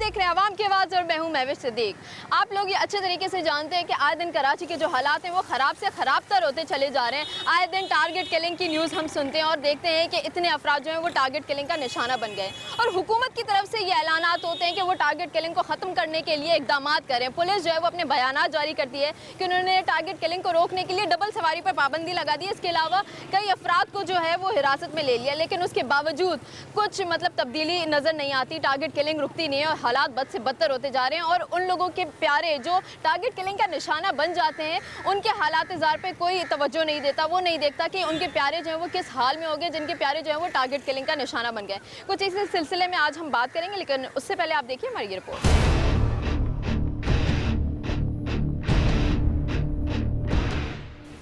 देख रहे हैं आवाम की आवाज़ और मैं हूं महविश सिद्दीक। आप लोग ये अच्छे तरीके से जानते हैं कि आए दिन कराची के जो हालात हैं वो ख़राब से ख़राब तर होते चले जा रहे हैं। आए दिन टारगेट किलिंग की न्यूज़ हम सुनते हैं और देखते हैं कि इतने अफराद जो हैं वो टारगेट किलिंग का निशाना बन गए और हुकूमत की तरफ से ये ऐलानात होते हैं कि वो टारगेट किलिंग को ख़त्म करने के लिए इकदाम करें। पुलिस जो है वो अपने बयानात जारी करती है कि उन्होंने टारगेट किलिंग को रोकने के लिए डबल सवारी पर पाबंदी लगा दी। इसके अलावा कई अफराद को जो है वो हिरासत में ले लिया, लेकिन उसके बावजूद कुछ तब्दीली नज़र नहीं आती। टारगेट किलिंग रुकती नहीं है और हालात बद से बदतर होते जा रहे हैं और उन लोगों के प्यारे जो टारगेट किलिंग का निशाना बन जाते हैं उनके हालात ज़ार पे कोई तवज्जो नहीं देता। वो नहीं देखता कि उनके प्यारे जो हैं वो किस हाल में हो गए, जिनके प्यारे जो हैं वो टारगेट किलिंग का निशाना बन गए। कुछ इसी सिलसिले में आज हम बात करेंगे, लेकिन उससे पहले आप देखिए हमारी रिपोर्ट।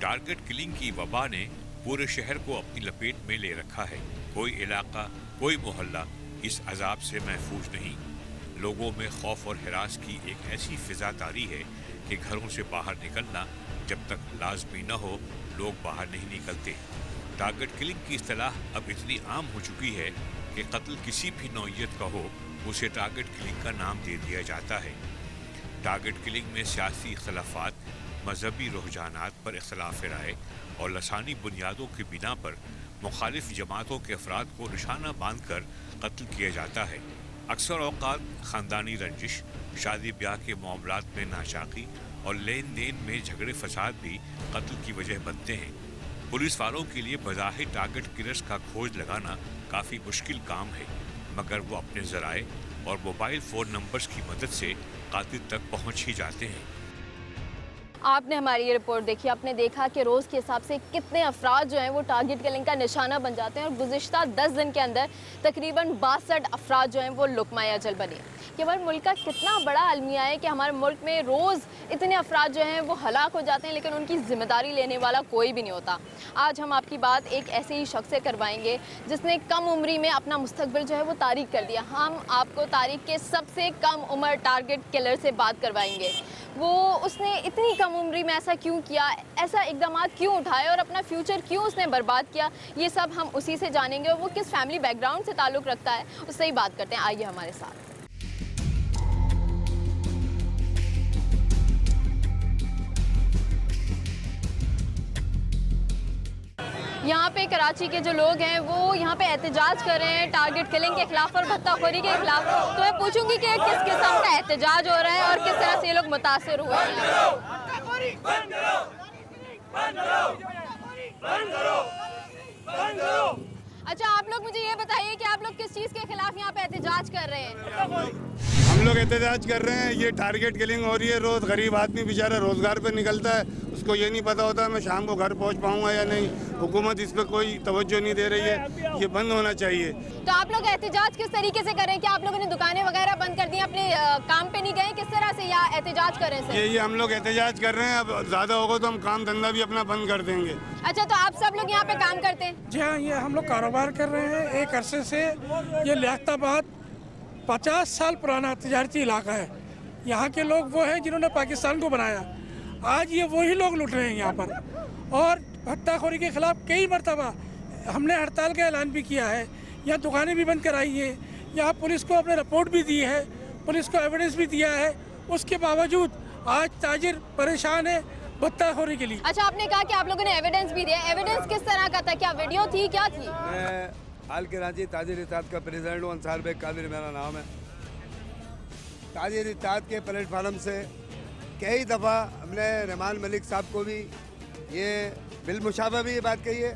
टारगेट किलिंग की वबा ने पूरे शहर को अपनी लपेट में ले रखा है। कोई इलाका, कोई मोहल्ला इस अजाब से महफूज नहीं। लोगों में खौफ और हिरास की एक ऐसी फिजा तारी है कि घरों से बाहर निकलना जब तक लाजमी न हो लोग बाहर नहीं निकलते। टारगेट किलिंग की इस्तिलाह अब इतनी आम हो चुकी है कि कत्ल किसी भी नौइयत का हो उसे टारगेट किलिंग का नाम दे दिया जाता है। टारगेट किलिंग में सियासी इख्तलाफात, मजहबी रुझानात पर इख्तलाफ राय और लसानी बुनियादों की बिना पर मुखालिफ जमातों के अफराद को निशाना बांध कर कत्ल किया जाता है। अक्सर औकात ख़ानदानी रंजिश, शादी ब्याह के मामलात में नाचाकी और लेन देन में झगड़े फसाद भी कत्ल की वजह बनते हैं। पुलिस वालों के लिए बज़ाहिर टारगेट किलर्स का खोज लगाना काफ़ी मुश्किल काम है, मगर वो अपने ज़राए और मोबाइल फ़ोन नंबर्स की मदद से कातिल तक पहुँच ही जाते हैं। आपने हमारी ये रिपोर्ट देखी, आपने देखा कि रोज़ के हिसाब से कितने अफराद जो हैं वो टारगेट किलिंग का निशाना बन जाते हैं और गुज़िश्ता 10 दिन के अंदर तकरीबन 62 अफराद जो हैं वो लुक़मा-ए अजल बने। कि हमारे मुल्क का कितना बड़ा अलमिया है कि हमारे मुल्क में रोज़ इतने अफराद जो हैं वो हलाक हो जाते हैं, लेकिन उनकी ज़िम्मेदारी लेने वाला कोई भी नहीं होता। आज हम आपकी बात एक ऐसे ही शख्स से करवाएंगे जिसने कम उम्री में अपना मुस्तकबिल जो है वो तारीक कर दिया। हम आपको तारीख के सबसे कम उम्र टारगेट किलर से बात करवाएंगे। उसने इतनी कम उम्री में ऐसा क्यों किया, ऐसा इक़दामात क्यों उठाए और अपना फ्यूचर क्यों उसने बर्बाद किया, ये सब हम उसी से जानेंगे। और वो किस फैमिली बैकग्राउंड से ताल्लुक़ रखता है उससे ही बात करते हैं। आइए हमारे साथ। यहाँ पे कराची के जो लोग हैं वो यहाँ पे एहतजाज कर रहे हैं टारगेट किलिंग के खिलाफ और भत्ताखोरी के खिलाफ। तो मैं पूछूंगी कि किस किस्म का एहतजाज हो रहा है और किस तरह से ये लोग मुतासिर हुए हैं। अच्छा, आप लोग मुझे ये बताइए कि आप लोग किस चीज़ के खिलाफ यहाँ पे एहतजाज कर रहे हैं? हम लोग एहतजाज कर रहे हैं, ये टारगेट किलिंग हो रही है। रोज़ गरीब आदमी बेचारा रोज़गार पर निकलता है, उसको ये नहीं पता होता मैं शाम को घर पहुंच पाऊंगा या नहीं। हुकूमत इस पर कोई तवज्जो नहीं दे रही है, ये बंद होना चाहिए। तो आप लोग एहतजाज किस तरीके से करें? क्या आप लोगों ने दुकानें वगैरह बंद कर दी, अपने काम पे नहीं गए? किस तरह से यहाँ एहतजाज कर रहे हैं? ये हम लोग एहतजाज कर रहे हैं। अब ज़्यादा होगा तो हम काम धंधा भी अपना बंद कर देंगे। अच्छा, तो आप सब लोग यहाँ पे काम करते हैं? जी हाँ, ये हम लोग कारोबार कर रहे हैं एक अरसे से। ये लियाकताबाद 50 साल पुराना तजारती इलाका है। यहाँ के लोग वो हैं जिन्होंने पाकिस्तान को बनाया। आज ये वही लोग लुट रहे हैं यहाँ पर और भत्ताखोरी के खिलाफ कई मरतबा हमने हड़ताल का ऐलान भी किया है। यहाँ दुकानें भी बंद कराई है, यहाँ पुलिस को अपने रिपोर्ट भी दी है, पुलिस को एविडेंस भी दिया है। उसके बावजूद आज ताजिर परेशान है भत्ताखोरी के लिए। अच्छा, आपने कहा कि आप लोगों ने एविडेंस भी दिया। एविडेंस किस तरह का था? क्या वीडियो थी, क्या थी? मैं हाल कराची ताजिर इत्तेहाद का प्रेसिडेंट हूँ। अंसार बेग कादिर मेरा नाम है। ताजिर इत्तेहाद के प्लेटफार्म से कई दफ़ा हमने रहमान मलिक साहब को भी ये बिलमुशाफा भी ये बात कही है।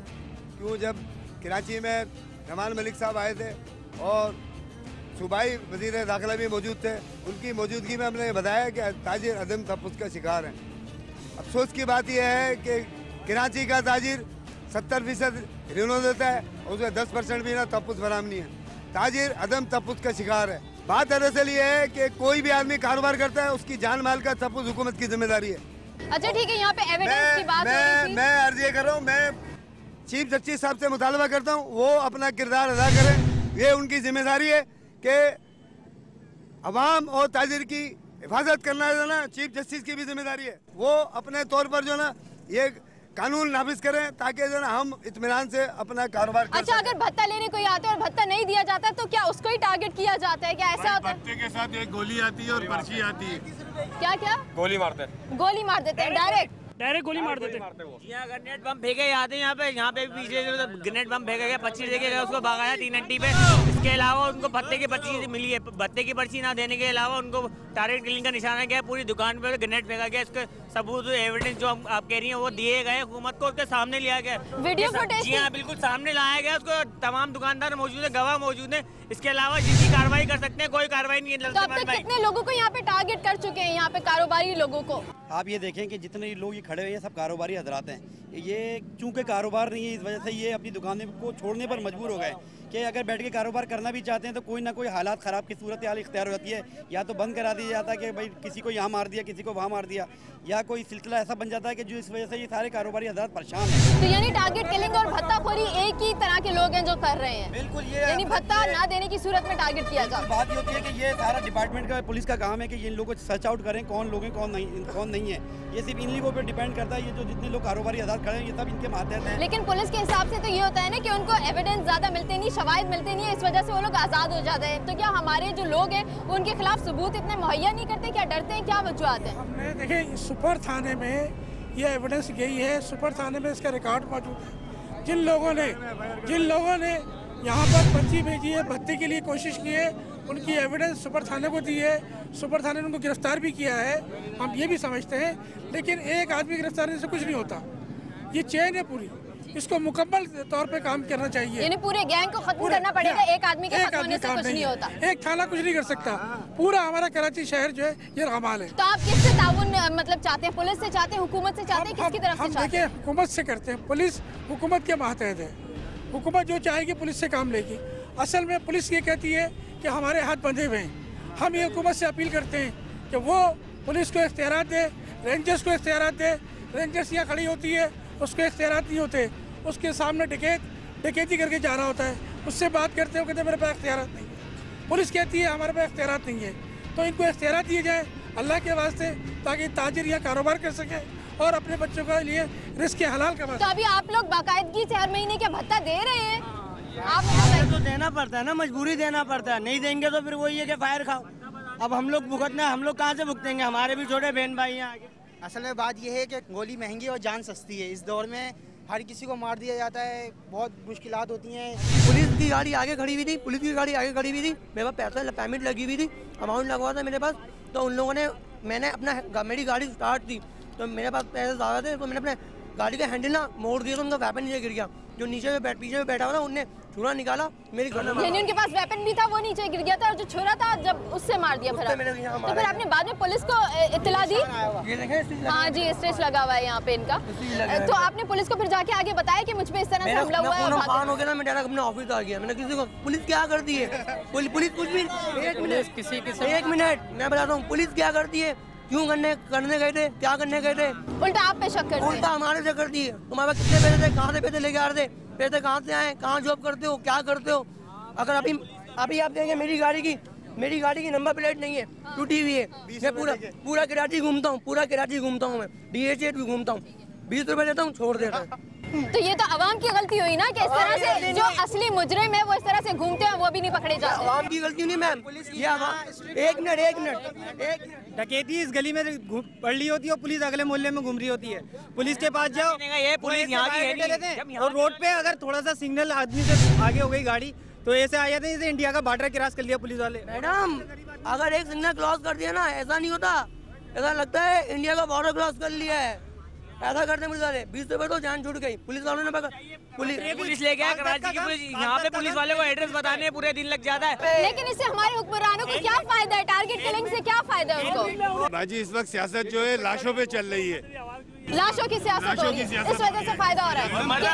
क्यों, जब कराची में रहमान मलिक साहब आए थे और सूबाई वज़ीर दाखिला भी मौजूद थे, उनकी मौजूदगी में हमने बताया कि ताजिर अदम तहफ़्फ़ुज़ का शिकार हैं। अफसोस की बात यह है कि कराची का ताजिर 70% ऋणों देता है और उसमें 10% भी ना तहफ़्फ़ुज़ फराहम नहीं है। ताजिर अदम तहफ़्फ़ुज़ का शिकार है। बात दरअसल ये है कि कोई भी आदमी कारोबार करता है, उसकी जान माल का तहफ़्फ़ुज़ हुकूमत की जिम्मेदारी है। अच्छा ठीक है, यहाँ पे एविडेंस की बात हो रही थी। मैं अर्ज़ ये कर रहा हूँ, मैं चीफ जस्टिस साहब से मुतालबा करता हूँ वो अपना किरदार अदा करें। ये उनकी जिम्मेदारी है कि अवाम और ताजिर की हिफाजत करना जो ना चीफ जस्टिस की भी जिम्मेदारी है। वो अपने तौर पर जो ना ये कानून नाफिज करें ताकि जो है ना हम इत्मीनान से अपना कारोबार कर अच्छा, अगर भत्ता लेने कोई आता है और भत्ता नहीं दिया जाता है तो क्या उसको ही टारगेट किया जाता है? क्या ऐसा होता है? भत्ते के साथ एक गोली आती है और पर्ची आती है। क्या क्या गोली मारते हैं, गोली मार देते हैं डायरेक्ट गोली मार देते हैं। यहाँ ग्रेनेड बम फेंके जाते हैं, यहाँ पे भी पीछे ग्रेनेड बम फेंका गया, 25 देके गया, उसको भगाया TNT पे। इसके अलावा उनको भत्ते की पर्ची मिली है, भत्ते की पर्ची ना देने के अलावा उनको टारगेट किलिंग का निशाना किया, पूरी दुकान पे ग्रेनेड फेंका गया। इसके सबूत एविडेंस जो आप कह रही हैं वो दिए गए, हुकूमत को उसके सामने लिया गया, वीडियो फुटेज। जी हाँ, बिल्कुल सामने लाया गया उसको। तमाम दुकानदार मौजूद है, गवाह मौजूद है। इसके अलावा जिसकी कार्रवाई कर सकते हैं कोई कार्रवाई नहीं है। तो अब तक कितने लोगों को यहाँ पे टारगेट कर चुके हैं, यहाँ पे कारोबारी लोगों को? आप ये देखें कि जितने लोग ये खड़े हुए हैं सब कारोबारी हजरात हैं। ये चूंकि कारोबार नहीं है, इस वजह से ये अपनी दुकानें को छोड़ने पर मजबूर हो गए कि अगर बैठ के कारोबार करना भी चाहते हैं तो कोई ना कोई हालात ख़राब की सूरत हाल इख्तियार हो जाती है। या तो बंद करा दिया जाता है कि भाई किसी को यहाँ मार दिया, किसी को वहाँ मार दिया, या कोई सिलसिला ऐसा बन जाता है कि जो इस वजह से ये सारे कारोबारी हजरात परेशान हैं। तो यानी टारगेट किलिंग और भत्ताखोरी एक ही तरह के लोग हैं जो कर रहे हैं? बिल्कुल, ये यानी भत्ता ना देने की सूरत में टारगेट किया जाता है। बात ये होती है कि ये सारा डिपार्टमेंट का, पुलिस का काम है कि इन लोगों को सर्च आउट करें कौन लोग हैं कौन नहीं है। ये सिर्फ इन लोगों पर डिपेंड करता है। ये जो जितने लोग कारोबारी हजरात खड़े हैं ये सब इनके मातहत हैं। लेकिन पुलिस के हिसाब से तो ये होता है ना कि उनको एविडेंस ज्यादा मिलते नहीं, शवाहिद मिलते नहीं है, इस वजह से वो लोग आज़ाद हो जाते हैं। तो क्या हमारे जो लोग हैं वो उनके खिलाफ सबूत इतने मुहैया नहीं करते? क्या डरते हैं? क्या वजूहत है? हमने देखे सुपर थाने में ये एविडेंस गई है, सुपर थाने में इसका रिकॉर्ड मौजूद है। जिन लोगों ने यहाँ पर पर्ची भेजी है, भत्ते के लिए कोशिश की है, उनकी एविडेंस सुपर थाने को दी है। सुपर थाने ने उनको गिरफ्तार भी किया है, हम ये भी समझते हैं। लेकिन एक आदमी गिरफ्तार होने से कुछ नहीं होता, ये चेन है पूरी, इसको मुकम्मल तौर पे काम करना चाहिए। यानी पूरे गैंग को खत्म करना पड़ेगा, एक आदमी के खत्म होने से कुछ नहीं होता। एक थाना कुछ नहीं कर सकता, पूरा हमारा कराची शहर जो है ये कमाल है। तो आप किससे ताउन मतलब चाहते हैं? पुलिस से चाहते हैं, हुकूमत से चाहते हैं, किसकी तरफ से हम चाहते देखिए हुकूमत से करते हैं, पुलिस हुकूमत के मातहत है। हुकूमत जो चाहेगी पुलिस से काम लेगी। असल में पुलिस ये कहती है कि हमारे हाथ बंधे हुए हैं। हम ये हुकूमत से अपील करते हैं कि वो पुलिस को इख्तियारात दे, रेंजर्स को इख्तियारात दे। रेंजर्स यहाँ खड़ी होती है, उसको इख्तियारात नहीं होते, उसके सामने डकैती करके जा रहा होता है, उससे बात करते हो, कहते मेरे पास इख्तियारात नहीं है। पुलिस कहती है हमारे पास इख्तियारात नहीं है। तो इनको इख्तियारात दिए जाए अल्लाह के वास्ते, ताकि ताजिर यहाँ कारोबार कर सके और अपने बच्चों के लिए रिस्क हलाल कमा। तो अभी आप लोग बाकायदगी से हर महीने का भत्ता दे रहे हैं? आप तो देना पड़ता है ना, मजबूरी देना पड़ता है, नहीं देंगे तो फिर वही है कि फायर खाओ। अब हम लोग भुगतना, हम लोग कहाँ से भुगतेंगे? हमारे भी छोटे बहन भाई हैं आगे। असल में बात यह है कि गोली महंगी और जान सस्ती है। इस दौर में हर किसी को मार दिया जाता है, बहुत मुश्किलात होती हैं। पुलिस की गाड़ी आगे खड़ी हुई थी, मेरे पास पैसा पेमेंट लगी हुई थी, अमाउंट लगा हुआ था मेरे पास। तो उन लोगों ने, मेरी गाड़ी स्टार्ट थी तो मेरे पास पैसे ज़्यादा थे, तो मैंने अपने गाड़ी का हैंडल ना मोड़ दिया तो उनका वेपन नीचे गिर गया। जो पीछे में बैठा हुआ था उनने छुरा निकाला, मेरी यानी उनके पास वेपन भी था, वो नीचे गिर गया था और जो छुरा था जब उससे मार दिया। फिर तो फिर आपने बाद में पुलिस को इत्तला दी? हाँ जी, स्ट्रेच लगा हुआ है यहाँ पे इनका। तो आपने पुलिस को फिर जाके आगे बताया कि मुझ पे इस तरह से हमला हुआ है? मैं डायरेक्ट अपने ऑफिस आ गया। मैंने किसी को, पुलिस क्या करती है? पुलिस कुछ भी, एक मिनट मैं बताता हूँ, पुलिस क्या करती है? क्यों करने गए थे? क्या करने गए थे? उल्टा आप पे शक करते हैं? उल्टा हमारे से करती है। तुम्हारे कितने पैसे थे, कहाँ से पैसे लेके आ रहे थे, पैसे कहाँ से आए, कहाँ जॉब करते हो, क्या करते हो? अगर अभी आप देखें मेरी गाड़ी की नंबर प्लेट नहीं है, टूटी हुई है। मैं पूरा कराची घूमता हूँ, मैं DH8 भी घूमता हूँ, 20 रुपए देता हूँ, छोड़ देता हूँ। तो ये तो अवाम की गलती हुई ना कि इस तरह से जो असली मुजरिम है वो इस तरह से घूमते हैं, वो भी नहीं पकड़े जाते। अवाम की गलती नहीं मैम, ये एक मिनट डकैती इस गली में पड़ रही होती है और पुलिस अगले मोहल्ले में घूम रही होती है। पुलिस के पास जाओ, ये पुलिस यहाँ की है नहीं। और रोड पे अगर थोड़ा सा सिग्नल आदमी से आगे हो गई गाड़ी तो ऐसे आ जाते हैं जैसे इंडिया का बॉर्डर क्रॉस कर लिया पुलिस वाले। मैडम अगर एक सिग्नल क्रॉस कर दिया ना, ऐसा नहीं होता, ऐसा लगता है इंडिया का बॉर्डर क्रॉस कर लिया है। ऐसा करते पुलिस वाले, 20 रुपए तो जान छूट गई। पुलिस वालों ने पुलिस ले गया कराची की पुलिस, यहाँ पे पुलिस वाले को एड्रेस बताने पूरे दिन लग जाता है। लेकिन इससे हमारे हुक्मरानों को क्या फायदा है? टारगेट किलिंग से क्या फायदा है उनको? भाजी इस वक्त सियासत जो है लाशों पे चल रही है, लाशों की सियासत हो रही है, इस वजह से फायदा हो रहा है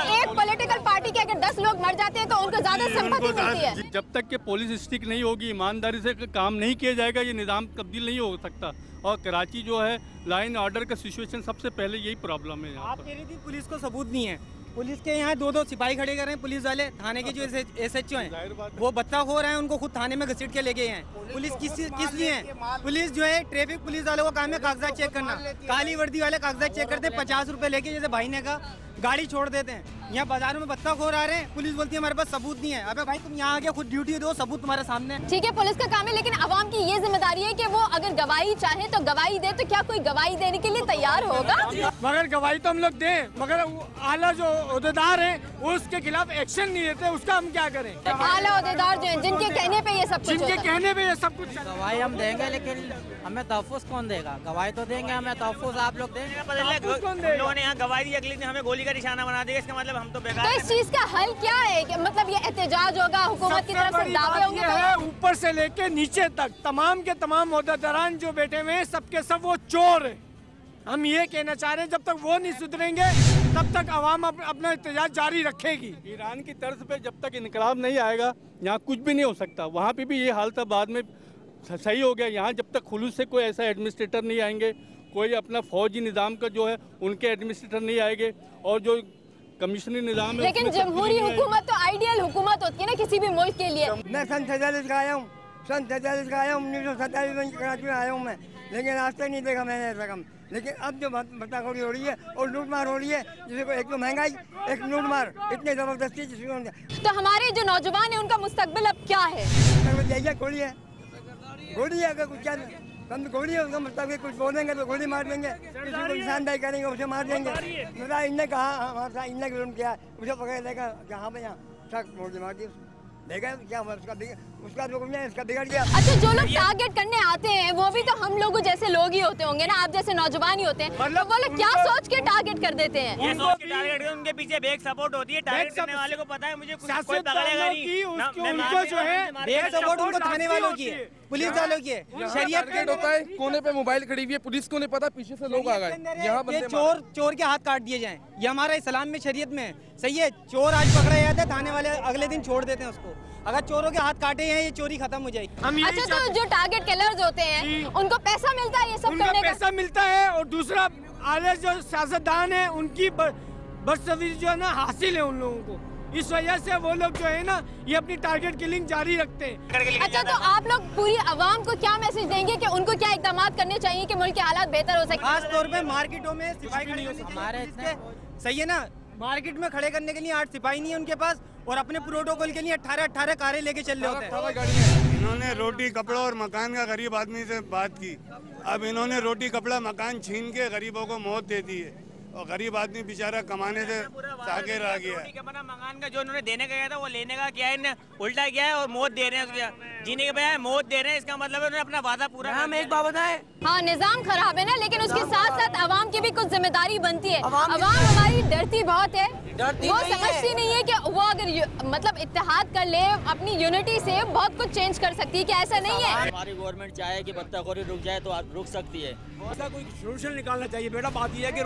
कि एक पॉलिटिकल पार्टी के अगर 10 लोग मर जाते हैं तो उनको ज्यादा सिंपैथी मिलती है। जब तक कि पुलिस स्टिक नहीं होगी, ईमानदारी से काम नहीं किया जाएगा, ये निज़ाम तब्दील नहीं हो सकता। और कराची जो है लाइन ऑर्डर का सिचुएशन सबसे पहले यही प्रॉब्लम है। आप कह रही थी पुलिस को सबूत नहीं है, पुलिस के यहाँ 2-2 सिपाही खड़े कर रहे हैं, पुलिस वाले थाने के जो SHO हैं वो बत्ताखोर हैं, उनको खुद थाने में घसीट के ले गए हैं। पुलिस किस लिए है? पुलिस जो है ट्रैफिक पुलिस वालों का काम है कागजात चेक करना, काली वर्दी वाले कागजात चेक करते हैं, 50 रुपए लेके, जैसे भाई ने कहा, गाड़ी छोड़ देते हैं। यहाँ बाजारों में बत्ताखोर आ रहे हैं, पुलिस बोलती है हमारे पास सबूत नहीं है। अबे भाई तुम यहाँ आके खुद ड्यूटी दो, सबूत तुम्हारे सामने है। ठीक है, पुलिस का काम है, लेकिन आवाम की ये जिम्मेदारी है कि वो अगर गवाही चाहे तो गवाही दे। तो क्या कोई गवाही देने के लिए तैयार होगा? मगर गवाही तो हम लोग दें, मगर आला जो ओहदेदार हैं वो उसके खिलाफ एक्शन नहीं लेते, उसका हम क्या करें? आला ओहदेदार जो हैं, जिनके कहने पे ये सब कुछ जिनके कहने पे ये सब कुछ। गवाही हम देंगे, लेकिन हमें तहफ़्फ़ुज़ कौन देगा? गवाही तो देंगे, हमें तहफ़्फ़ुज़ आप लोग देंगे। लोगों ने यहाँ गवाही दी, अगले दिन हमें गोली का निशाना बना दिया, इसका मतलब हम तो बेकार। तो इस चीज का हल क्या है? कि मतलब ये एहतजाज होगा, हुकूमत की तरफ से दावे होंगे? तो ऊपर से लेके नीचे तक तमाम के तमाम ओहदेदारान जो बैठे हुए हैं, सबके सब वो चोर है। हम ये कहना चाह रहे हैं, जब तक वो नहीं सुधरेंगे तब तक आवाम अपना एहतजाज जारी रखेगी। ईरान की तर्ज पे जब तक इनकलाब नहीं आएगा यहाँ कुछ भी नहीं हो सकता। वहाँ पे भी ये हाल था, बाद में सही हो गया। यहाँ जब तक खुलूस से कोई ऐसा एडमिनिस्ट्रेटर नहीं आएंगे, कोई अपना फौजी निज़ाम का जो है उनके एडमिनिस्ट्रेटर नहीं आएंगे, और जो कमिश्नरी निज़ाम है। लेकिन जमहूरी हुकूमत तो आइडियल हुकूमत होती है ना किसी भी मुल्क के लिए। मैं सन 47 का आया हूँ, 1947 में कराची में आया हूँ मैं, लेकिन आज तक नहीं देखा मैंने ऐसा काम। लेकिन अब जो बत्ताखोरी हो रही है और लूटमार हो रही है, जिसको एक तो महंगाई, एक लूटमार, इतनी ज़बरदस्ती जिसको। तो हमारे जो नौजवान है उनका मुस्तकबिल अब क्या है? गोली है, गोली है, अगर कुछ क्या कम गोली है उसका मतलब कुछ बोलेंगे तो गोली मार देंगे, किसी को निशानदेही करेंगे उसे मार देंगे। मेरा इनने कहा हमारे साथ इनने जुल्म किया, उसे पकड़ लेगा जहाँ पे यहाँ सख्त मोड़ मार दी, देखा क्या उसका इसका बिगड़ गया। अच्छा, जो लोग टारगेट करने आते हैं वो भी तो हम लोगों जैसे लोग ही होते होंगे ना, आप जैसे नौजवान ही होते हैं, तो वो लोग क्या सोच के टारगेट कर देते हैं? ये सोच के टारगेट करते हैं, उनके पीछे बैक सपोर्ट होती है। टारगेट करने वाले को पता है मुझे कोई पकड़ेगा नहीं, उनको जो है बैक सपोर्ट उनको थाने वालों की है, पुलिस वालों की है। शरीयत होता है, कोने पे मोबाइल खड़ी हुई है, पुलिस को नहीं पता, पीछे से लोग आ गए, यहाँ चोर के हाथ काट दिए जाएं, ये हमारा इस्लाम में शरीयत में है। सही है, चोर आज पकड़ा जाता है, थाने वाले अगले दिन छोड़ देते हैं उसको। अगर चोरों के हाथ काटे हैं, ये चोरी खत्म हो जाएगी। अच्छा, तो जो टारगेट किलर्स होते हैं उनको पैसा मिलता है ये सब करने का? पैसा मिलता है, और दूसरा आले जो सियासतदान है उनकी बदसबीरी जो है ना हासिल है उन लोगों को, इस वजह से वो लोग जो है ना ये अपनी टारगेट किलिंग जारी रखते हैं। अच्छा, तो आप लोग पूरी आवाम को क्या मैसेज देंगे कि उनको क्या इकदाम करने चाहिए कि मुल्क के हालात बेहतर हो सके? खास तौर पे मार्केटों में सिपाही खड़े हमारे सही है ना, मार्केट में खड़े करने के लिए 8 सिपाही नहीं है उनके पास, और अपने प्रोटोकॉल के लिए 18 कारें लेके चल रहे होते हैं। इन्होंने रोटी कपड़ा और मकान का गरीब आदमी से बात की, अब इन्होंने रोटी कपड़ा मकान छीन के गरीबों को मौत दे दी है, और गरीब आदमी बेचारा कमाने से सागे रह गया है। मकान का जो उन्होंने देने का गया था वो लेने का क्या है, उल्टा किया है, और मौत दे रहे हैं उसके, जीने के बजाय मौत दे रहे हैं। इसका मतलब है उन्होंने अपना वादा पूरा। हम एक बात बताएं, हाँ, निजाम खराब है ना, लेकिन उसके साथ साथ आवाम की भी कुछ जिम्मेदारी बनती है। आवाम हमारी डरती बहुत है, वो समझती नहीं है कि वो अगर मतलब इत्तेहाद कर ले अपनी यूनिटी से बहुत कुछ चेंज कर सकती है, कि ऐसा नहीं है। हमारी गवर्नमेंट चाहे कि बत्ताखोरी रुक जाए तो रुक सकती है। ऐसा कोई सोल्यूशन निकालना चाहिए बेटा। बात यह है कि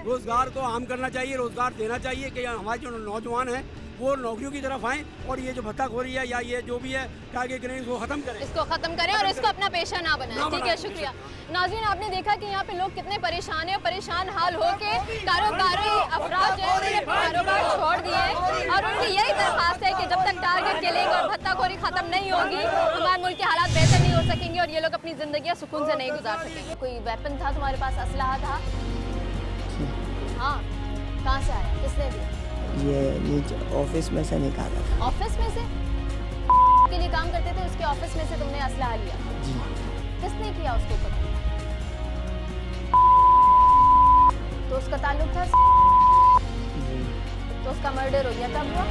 रोजगार को आम करना चाहिए, रोजगार देना चाहिए कि हमारे जो नौजवान हैं वो नौकरियों की तरफ आएँ, और ये जो भत्ताखोरी है या ये जो भी है टारगेट करें इसको खत्म करें, इसको खत्म करें और इसको अपना पेशा ना बनाएं। ठीक है, शुक्रिया। नाज़रीन, आपने देखा कि यहाँ पे लोग कितने परेशान हैं, परेशान हाल हो के कारोबारी अफराद जो है कारोबार छोड़ दिए, और उनकी यही दरख्वास्त है कि जब तक टारगेट किलिंग और भत्ताखोरी खत्म नहीं होगी हमारे मुल्क के हालात बेहतर नहीं हो सकेंगे, और ये लोग अपनी जिंदगी सुकून से नहीं गुजार सकेंगे। कोई वेपन था तुम्हारे पास, असलहा था? हाँ, कहाँ से आया, किसने दिया? ये ऑफिस में से निकाला था। ऑफिस में से? के लिए काम करते थे, उसके ऑफिस में से तुमने असलहा लिया? जी। किसने किया उसको कत्ल? तो उसका ताल्लुक था? जी। तो उसका मर्डर हो गया, तब हुआ?